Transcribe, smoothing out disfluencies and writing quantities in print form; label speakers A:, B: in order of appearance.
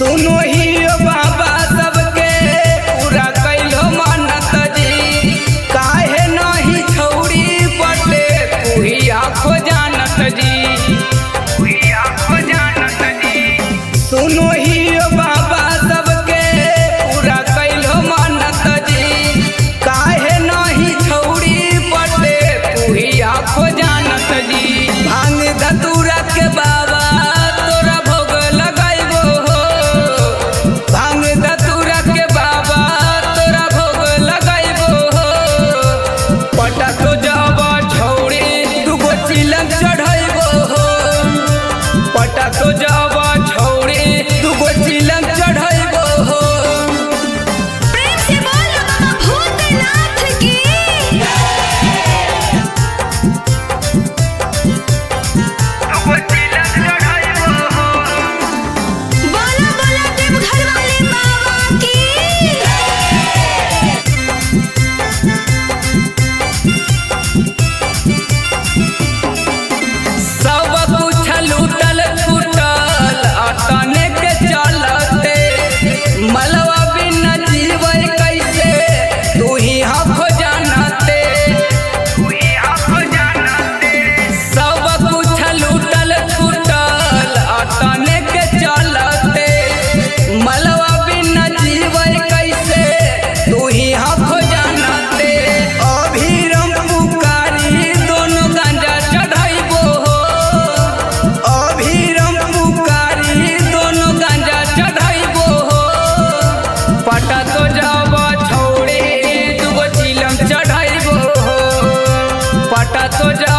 A: सुनो ही बाबा सबके पूरा कैलो मानत जी, काहे नहीं छौड़ी पटे तू ही आखो जानत जी, तू ही आखो जानत जी। सुनो ही बाबा सबके पूरा कैलो मानत जी, काहे नहीं छौड़ी पटे तू ही आखो जानत जी। भांग धतूरा के बाबा तोरा भोग लगाइबो हो, भांग धतूरा के बाबा तोरा भोग लगाइबो हो। पटा तो जाबा छौड़ी दुगो चिलम चढ़ाइबो हो, पटा तो जाबा छौड़ी दुगो चिलम चढ़ाइबो हो।
B: प्रेम से बोल बाबा भूतनाथ की। बोला बोला देवघर वाले बाबा की।
A: सब कुछ लूटल फूटल अतने के चलते, मलवा बिना जीवै कैसे तू ही हमको जानते, तू ही हमको जानते। सब कुछ लूटल फूटल अतने के चलते, मलवा बिना जीवै कैसे तू ही हमको जानते। अभिरम पुकारी दोनों गांजा चढ़ाइबो हो, अभिरम पुकारी दोनों गांजा चढ़ाइबो हो। पटा तो जाबा छौड़ी दुगो चिलम चढ़ाइबो हो, पटा तो जा